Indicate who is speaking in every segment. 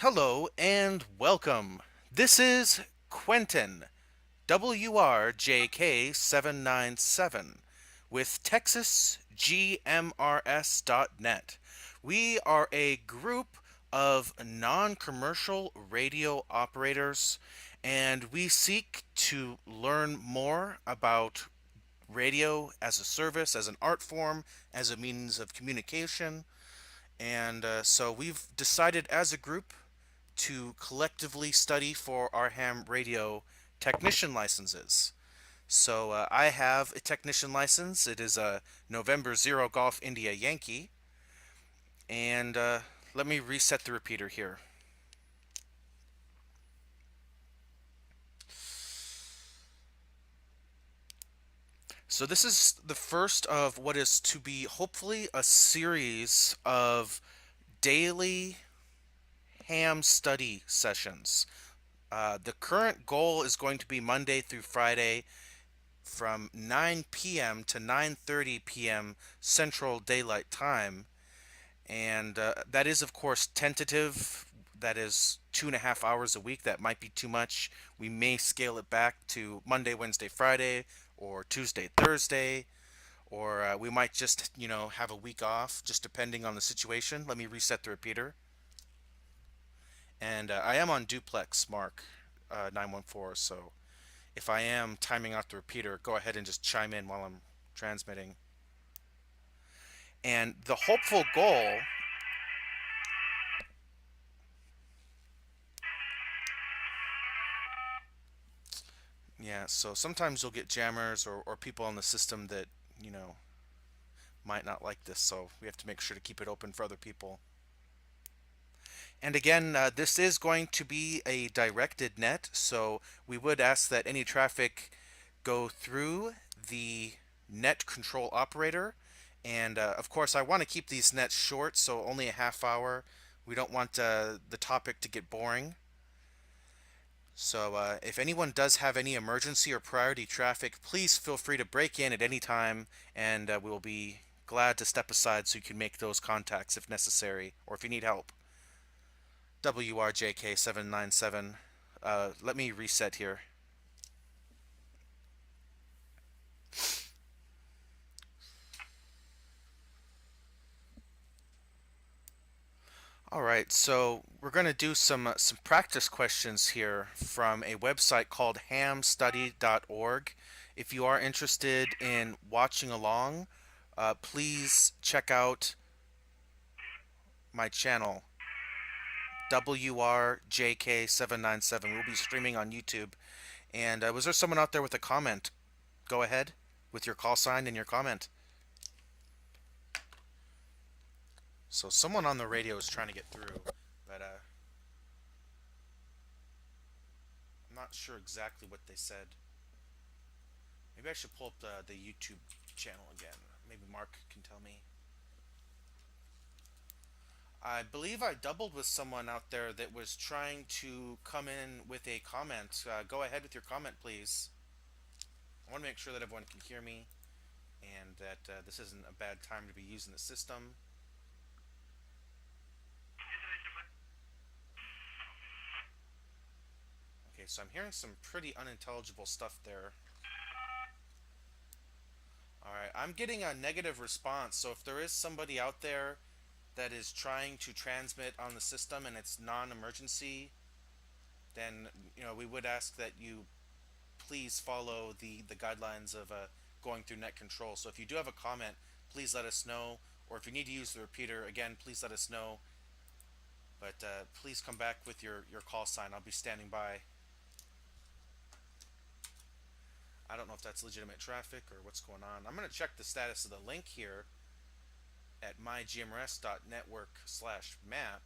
Speaker 1: Hello and welcome. This is Quentin, WRJK797, with TexasGMRS.net. We are a group of non commercial radio operators, and we seek to learn more about radio as a service, as an art form, as a means of communication. And so we've decided as a group to collectively study for our ham radio technician licenses. So I have a technician license. It is a November Zero Golf India Yankee. And let me reset the repeater here. So this is the first of what is to be hopefully a series of daily ham study sessions. The current goal is going to be Monday through Friday from 9 p.m. to 9:30 p.m. Central Daylight Time, and that is, of course, tentative. That is 2.5 hours a week. That might be too much. We may scale it back to Monday, Wednesday, Friday, or Tuesday, Thursday, or we might just, have a week off, just depending on the situation. Let me reset the repeater. And I am on duplex, Mark 914, so if I am timing out the repeater, go ahead and just chime in while I'm transmitting. And the hopeful goal. Yeah, so sometimes you'll get jammers or people on the system that, you know, might not like this, so we have to make sure to keep it open for other people. And again, this is going to be a directed net, so we would ask that any traffic go through the net control operator. And of course, I want to keep these nets short, so only a half hour. We don't want the topic to get boring. So if anyone does have any emergency or priority traffic, please feel free to break in at any time, and we will be glad to step aside so you can make those contacts if necessary, or if you need help. WRJK797. Let me reset here. All right, so we're going to do some practice questions here from a website called hamstudy.org. If you are interested in watching along, please check out my channel, WRJK797. We'll be streaming on YouTube. And was there someone out there with a comment? Go ahead with your call sign and your comment. So someone on the radio is trying to get through, but I'm not sure exactly what they said. Maybe I should pull up the YouTube channel again. Maybe Mark can tell me. I believe I doubled with someone out there that was trying to come in with a comment. Go ahead with your comment, please. I want to make sure that everyone can hear me and that this isn't a bad time to be using the system. Okay, so I'm hearing some pretty unintelligible stuff there. Alright, I'm getting a negative response, so if there is somebody out there that is trying to transmit on the system and it's non-emergency, then we would ask that you please follow the guidelines of going through net control. So if you do have a comment, please let us know, or if you need to use the repeater, again, please let us know. But please come back with your call sign. I'll be standing by. I don't know if that's legitimate traffic or what's going on. I'm going to check the status of the link here at mygmrs.network/map,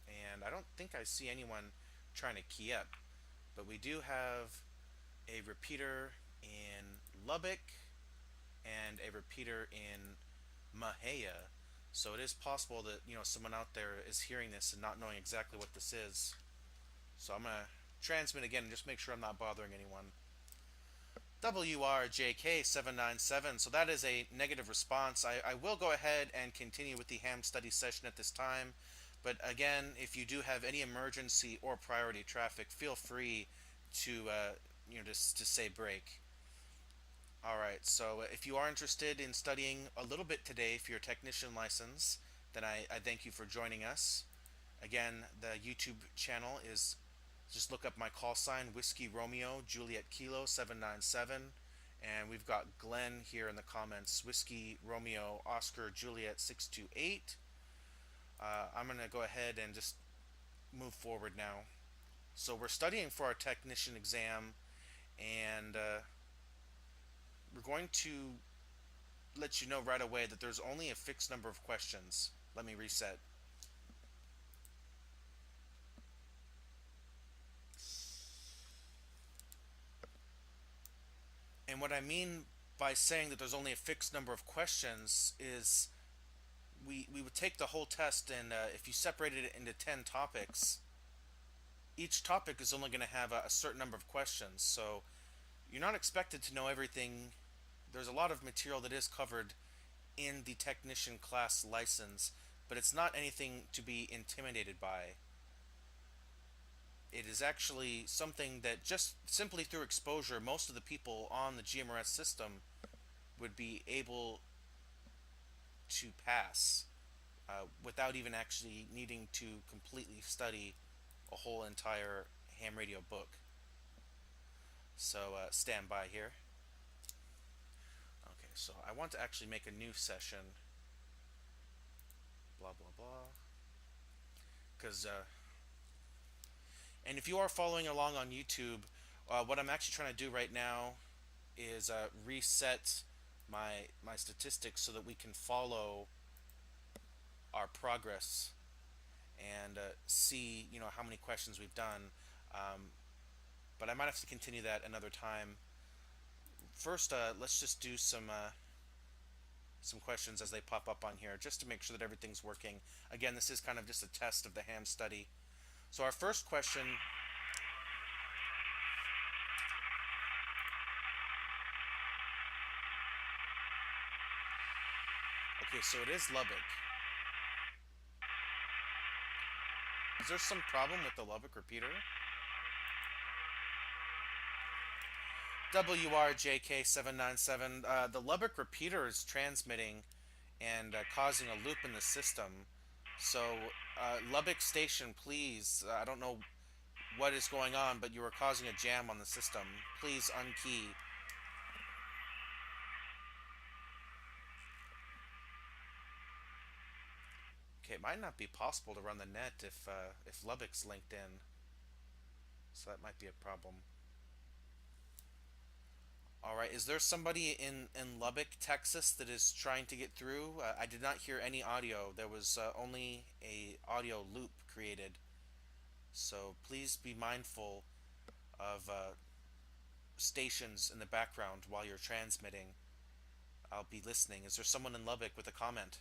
Speaker 1: and I don't think I see anyone trying to key up. But we do have a repeater in Lubbock and a repeater in Mahia. So it is possible that someone out there is hearing this and not knowing exactly what this is. So I'm gonna transmit again and just make sure I'm not bothering anyone. WRJK797. So that is a negative response. I will go ahead and continue with the ham study session at this time, But again, if you do have any emergency or priority traffic, feel free to just to say break. All right. So if you are interested in studying a little bit today for your technician license, then I thank you for joining us. Again, the YouTube channel is just look up my call sign Whiskey Romeo Juliet Kilo 797, and we've got Glenn here in the comments Whiskey Romeo Oscar Juliet 628. I'm gonna go ahead and just move forward now. So we're studying for our technician exam, and we're going to let you know right away that there's only a fixed number of questions. Let me reset. And what I mean by saying that there's only a fixed number of questions is we would take the whole test, and if you separated it into 10 topics, each topic is only going to have a certain number of questions. So you're not expected to know everything. There's a lot of material that is covered in the technician class license, but it's not anything to be intimidated by. It is actually something that just simply through exposure, most of the people on the GMRS system would be able to pass without even actually needing to completely study a whole entire ham radio book. So stand by here. Okay, so I want to actually make a new session. Blah blah blah. Because and if you are following along on YouTube, what I'm actually trying to do right now is reset my statistics so that we can follow our progress and see how many questions we've done. Um, but I might have to continue that another time. First, let's just do some questions as they pop up on here, just to make sure that everything's working. Again, this is kind of just a test of the ham study. So our first question. Okay, so it is Lubbock. Is there some problem with the Lubbock repeater? WRJK797. The Lubbock repeater is transmitting and causing a loop in the system. So, Lubbock Station, please. I don't know what is going on, but you are causing a jam on the system. Please unkey. Okay, it might not be possible to run the net if Lubbock's linked in, so that might be a problem. All right, is there somebody in Lubbock, Texas, that is trying to get through? I did not hear any audio. There was only a audio loop created. So please be mindful of stations in the background while you're transmitting. I'll be listening. Is there someone in Lubbock with a comment?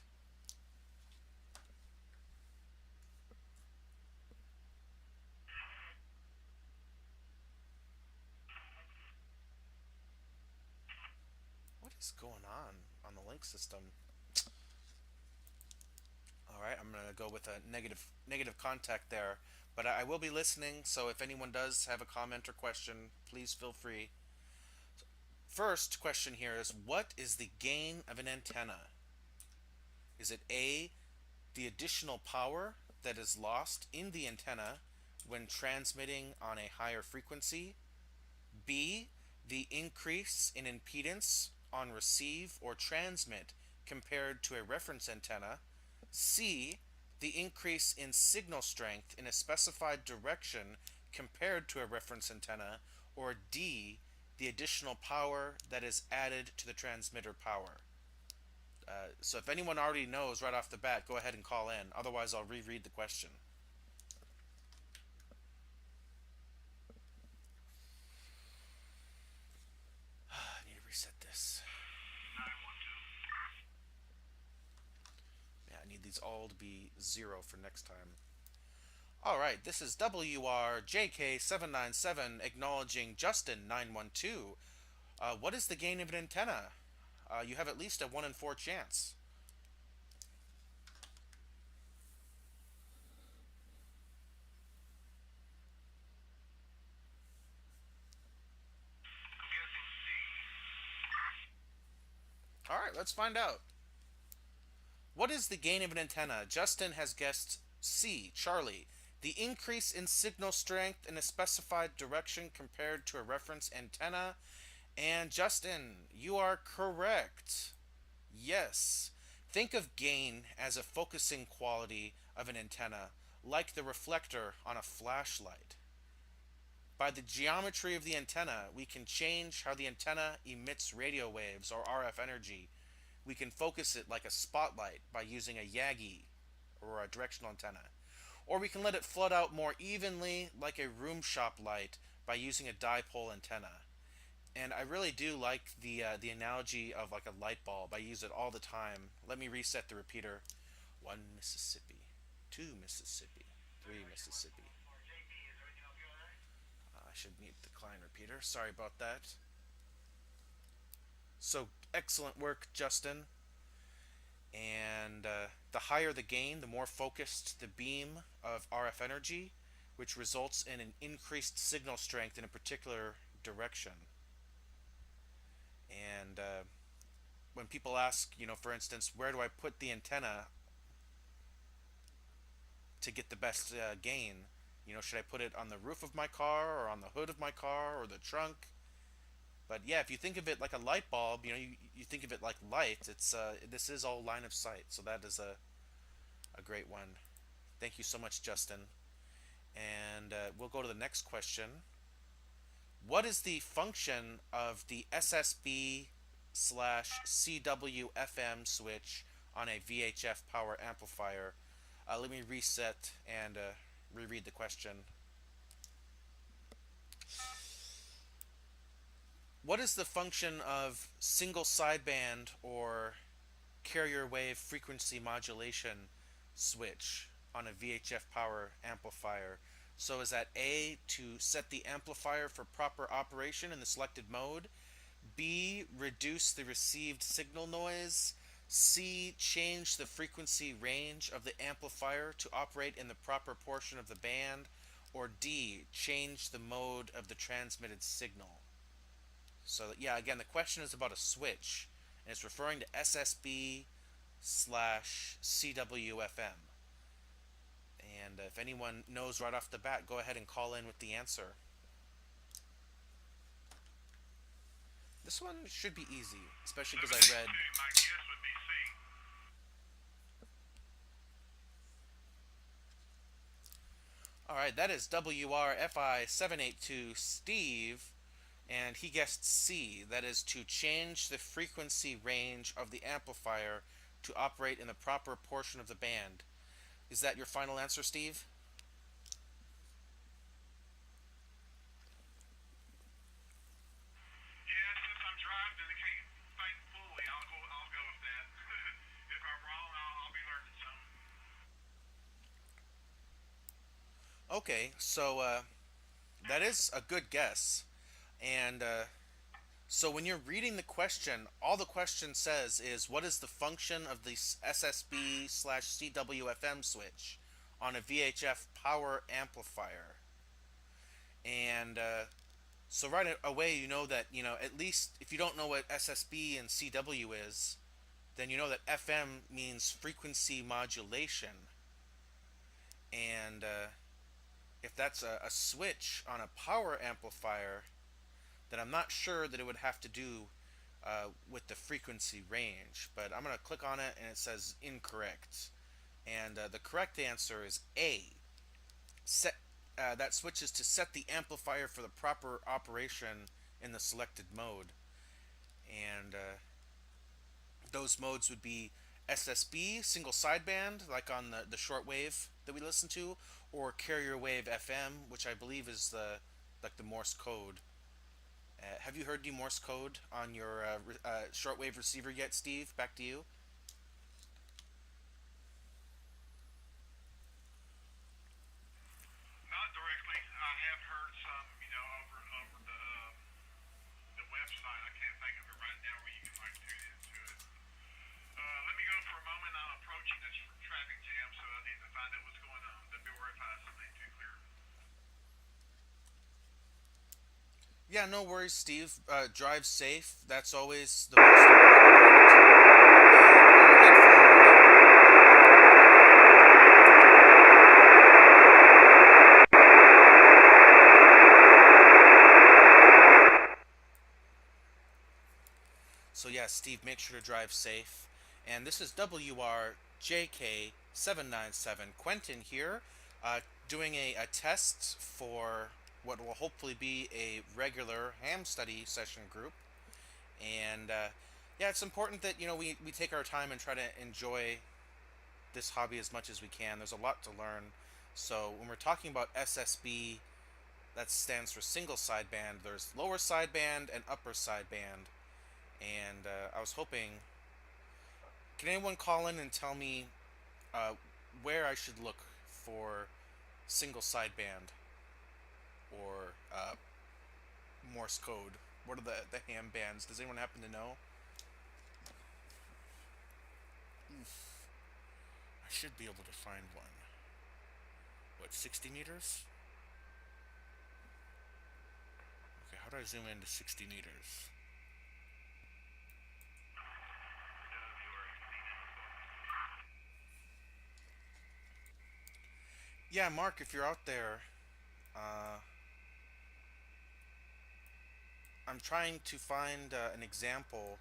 Speaker 1: What is going on the link system? All right, I'm gonna go with a negative contact there, but I will be listening. So if anyone does have a comment or question, please feel free. First question here is, what is the gain of an antenna? Is it A, the additional power that is lost in the antenna when transmitting on a higher frequency? B, the increase in impedance on receive or transmit compared to a reference antenna? C, the increase in signal strength in a specified direction compared to a reference antenna? Or D, the additional power that is added to the transmitter power? So if anyone already knows right off the bat, go ahead and call in. Otherwise, I'll reread the question. I need to reset this. Yeah, I need these all to be 0 for next time. Alright, this is WRJK797 acknowledging Justin912. What is the gain of an antenna? You have at least a 1 in 4 chance. right, let's find out. What is the gain of an antenna? Justin has guessed C, Charlie. The increase in signal strength in a specified direction compared to a reference antenna. And Justin, you are correct. Yes. Think of gain as a focusing quality of an antenna, like the reflector on a flashlight. By the geometry of the antenna, we can change how the antenna emits radio waves or RF energy. We can focus it like a spotlight by using a Yagi or a directional antenna. Or we can let it flood out more evenly like a room shop light by using a dipole antenna. And I really do like the analogy of like a light bulb. I use it all the time. Let me reset the repeater. 1 Mississippi, 2 Mississippi, 3 Mississippi. I should mute the client repeater. Sorry about that. So excellent work, Justin. And the higher the gain, the more focused the beam of RF energy, which results in an increased signal strength in a particular direction. And when people ask, for instance, where do I put the antenna to get the best gain? Should I put it on the roof of my car or on the hood of my car or the trunk? But yeah, if you think of it like a light bulb, you think of it like light. It's this is all line of sight, so that is a great one. Thank you so much, Justin. And we'll go to the next question. What is the function of the SSB slash CWFM switch on a VHF power amplifier? Let me reset and reread the question. What is the function of single sideband or carrier wave frequency modulation switch on a VHF power amplifier? So is that A, to set the amplifier for proper operation in the selected mode? B, reduce the received signal noise? C, change the frequency range of the amplifier to operate in the proper portion of the band? Or D, change the mode of the transmitted signal? So yeah, again, the question is about a switch, and it's referring to SSB slash CWFM. And if anyone knows right off the bat, go ahead and call in with the answer. This one should be easy, especially because I read.
Speaker 2: My guess would be C.
Speaker 1: All right, that is WRFI782 Steve, and he guessed C. That is to change the frequency range of the amplifier to operate in the proper portion of the band. Is that your final answer, Steve?
Speaker 2: Yeah, since I'm driving and I can't think fully, I'll go with that. If I'm wrong, I'll be learning something.
Speaker 1: Okay, so that is a good guess. And so when you're reading the question, all the question says is what is the function of the SSB slash CWFM switch on a VHF power amplifier? And so right away you know that, at least if you don't know what SSB and CW is, then you know that FM means frequency modulation. And if that's a switch on a power amplifier, then I'm not sure that it would have to do with the frequency range. But I'm going to click on it and it says incorrect. And the correct answer is A. Set, that switches to set the amplifier for the proper operation in the selected mode. And those modes would be SSB, single sideband, like on the shortwave that we listen to, or carrier wave FM, which I believe is the Morse code. Have you heard the Morse code on your shortwave receiver yet, Steve? Back to you.
Speaker 2: Not directly. I have heard some, over the website. I can't think of it right now where you can like tune into it. Let me go for a moment. I'm approaching this traffic jam, so I need to find out what's going on. WRFI is something too clear.
Speaker 1: Yeah, no worries, Steve. Drive safe. That's always the most important part. Steve, make sure to drive safe. And this is WRJK797. Quentin here, doing a test for what will hopefully be a regular ham study session group. And yeah, it's important that we take our time and try to enjoy this hobby as much as we can. There's a lot to learn. So when we're talking about SSB, that stands for single sideband. There's lower sideband and upper sideband. And I was hoping, can anyone call in and tell me uh, where I should look for single sideband or Morse code? What are the ham bands? Does anyone happen to know? I should be able to find one. What, 60 meters? Okay, how do I zoom into 60 meters? Yeah, Mark, if you're out there, uh, I'm trying to find an example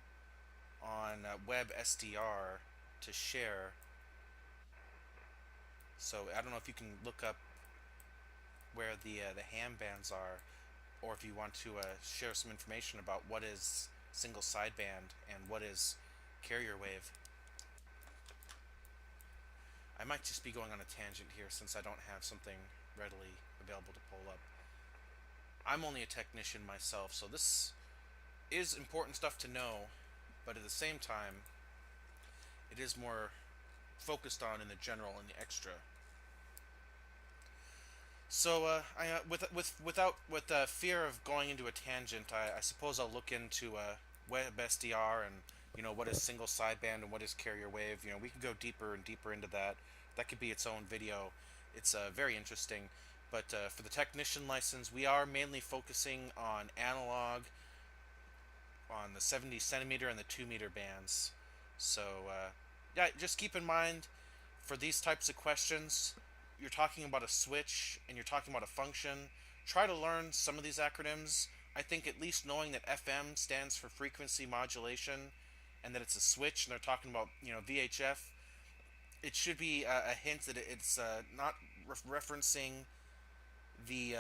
Speaker 1: on WebSDR to share. So I don't know if you can look up where the ham bands are, or if you want to share some information about what is single sideband and what is carrier wave. I might just be going on a tangent here since I don't have something readily available to pull up. I'm only a technician myself, so this is important stuff to know, but at the same time, it is more focused on in the general and the extra. So, without fear of going into a tangent, I suppose I'll look into WebSDR and what is single sideband and what is carrier wave. We can go deeper and deeper into that. That could be its own video. It's very interesting. But for the technician license, we are mainly focusing on analog, on the 70 centimeter and the 2 meter bands. So yeah, just keep in mind for these types of questions, you're talking about a switch and you're talking about a function. Try to learn some of these acronyms. I think at least knowing that FM stands for frequency modulation and that it's a switch and they're talking about VHF, it should be a hint that it's not referencing the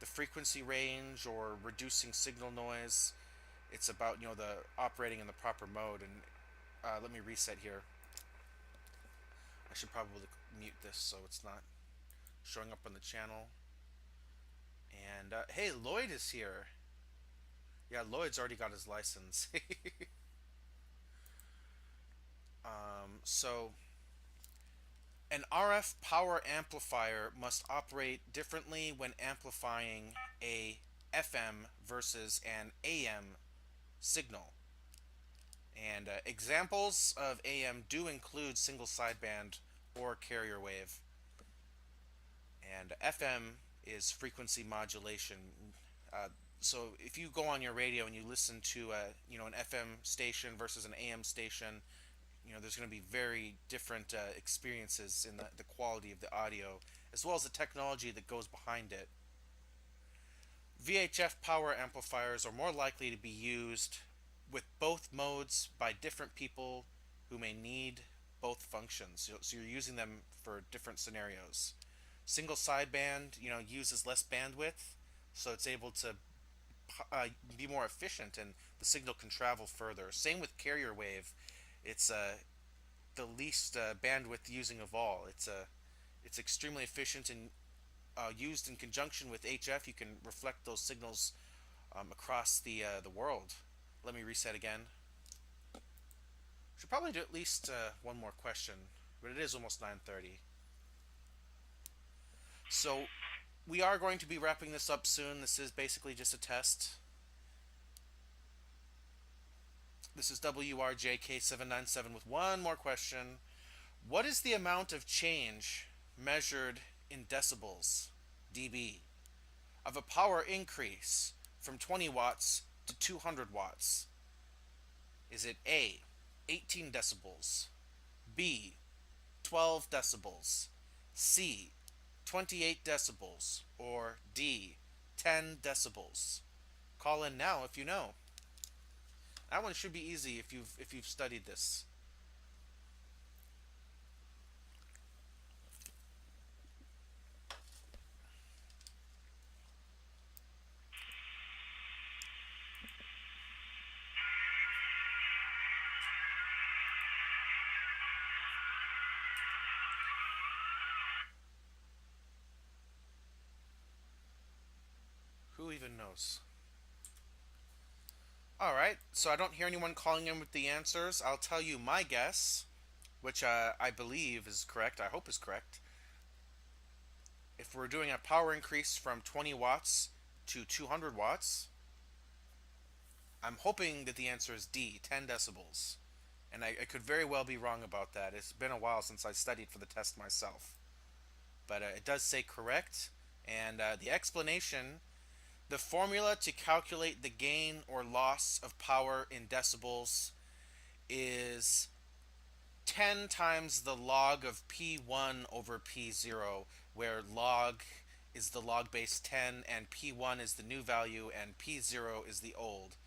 Speaker 1: frequency range or reducing signal noise. It's about the operating in the proper mode. And let me reset here. I should probably mute this so it's not showing up on the channel. And hey, Lloyd is here. Yeah, Lloyd's already got his license. So an RF power amplifier must operate differently when amplifying a FM versus an AM signal. And examples of AM do include single sideband or carrier wave. And FM is frequency modulation. Uh, so if you go on your radio and you listen to an FM station versus an AM station, there's going to be very different experiences in the quality of the audio, as well as the technology that goes behind it. VHF power amplifiers are more likely to be used with both modes by different people who may need both functions. So you're using them for different scenarios. Single sideband, uses less bandwidth, so it's able to be more efficient and the signal can travel further. Same with carrier wave. It's the least bandwidth using of all. It's extremely efficient and used in conjunction with HF. You can reflect those signals across the world. Let me reset again. Should probably do at least one more question, but it is almost 9:30. So we are going to be wrapping this up soon. This is basically just a test. This is WRJK797 with one more question. What is the amount of change measured in decibels, dB, of a power increase from 20 watts to 200 watts? Is it A, 18 decibels, B, 12 decibels, C, 28 decibels, or D, 10 decibels? Call in now if you know. That one should be easy if you've studied this. Who even knows? All right, so I don't hear anyone calling in with the answers. I'll tell you my guess, which I believe is correct. I hope is correct. If we're doing a power increase from 20 watts to 200 watts, I'm hoping that the answer is D, 10 decibels. And I could very well be wrong about that. It's been a while since I studied for the test myself. But it does say correct. And the explanation, the formula to calculate the gain or loss of power in decibels is 10 times the log of P1 over P0, where log is the log base 10 and P1 is the new value and P0 is the old.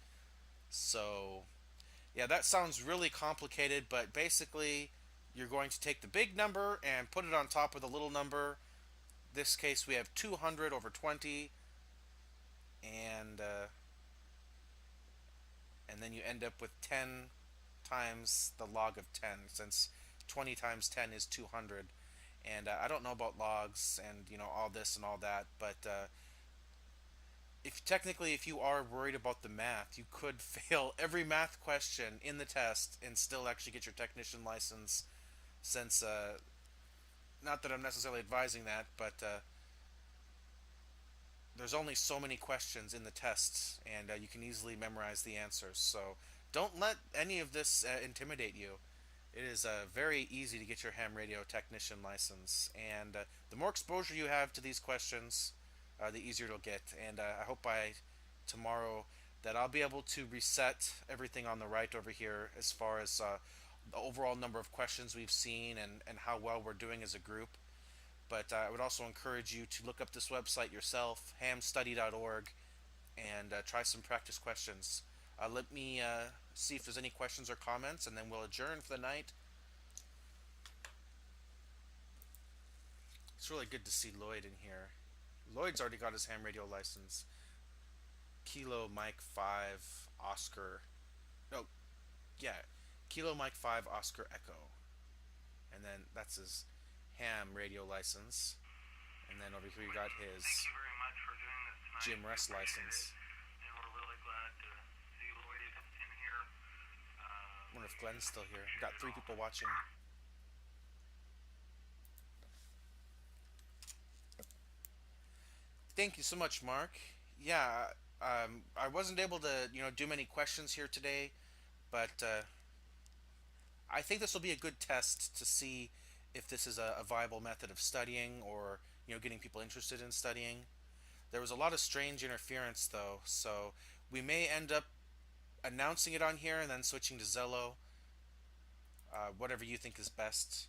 Speaker 1: So, yeah, that sounds really complicated, but basically, you're going to take the big number and put it on top of the little number. In this case, we have 200 over 20, and and then you end up with 10 times the log of 10, since 20 times 10 is 200. And I don't know about logs and all this and all that, but if you are worried about the math, you could fail every math question in the test and still actually get your technician license. Since not that I'm necessarily advising that, but there's only so many questions in the tests, and you can easily memorize the answers. So don't let any of this intimidate you. It is very easy to get your ham radio technician license, and the more exposure you have to these questions, the easier it'll get. And I hope by tomorrow that I'll be able to reset everything on the right over here as far as the overall number of questions we've seen and how well we're doing as a group. But I would also encourage you to look up this website yourself, hamstudy.org, and try some practice questions. Let me see if there's any questions or comments, and then we'll adjourn for the night. It's really good to see Lloyd in here. Lloyd's already got his ham radio license. Kilo Mike 5 Oscar. No, yeah. Kilo Mike 5 Oscar Echo. And then that's his ham radio license. And then over here we got his
Speaker 2: Thank you very much for doing this tonight.
Speaker 1: Jim
Speaker 2: We
Speaker 1: Rest
Speaker 2: appreciate
Speaker 1: license.
Speaker 2: it, and we're really glad to see Lloyd in here.
Speaker 1: I wonder if Glenn's still here.
Speaker 2: Appreciate
Speaker 1: Got
Speaker 2: it
Speaker 1: three
Speaker 2: all.
Speaker 1: people watching. Thank you so much, Mark. Yeah, I wasn't able to do many questions here today, but I think this will be a good test to see if this is a viable method of studying, or getting people interested in studying. There was a lot of strange interference though, so we may end up announcing it on here and then switching to Zello. Whatever you think is best.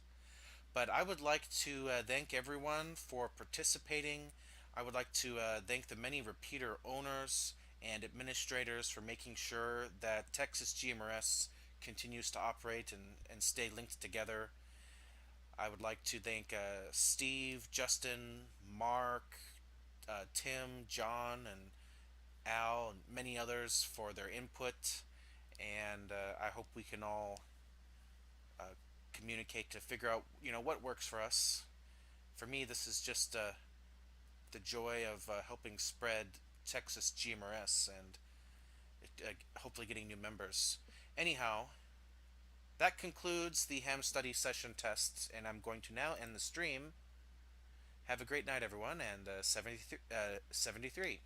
Speaker 1: But I would like to thank everyone for participating. I would like to thank the many repeater owners and administrators for making sure that Texas GMRS continues to operate and stay linked together. I would like to thank Steve, Justin, Mark, Tim, John, and Al, and many others for their input. And I hope we can all uh, communicate to figure out what works for us. For me, this is just the joy of helping spread Texas GMRS and hopefully getting new members. Anyhow, that concludes the ham study session tests, and I'm going to now end the stream. Have a great night, everyone, and 73.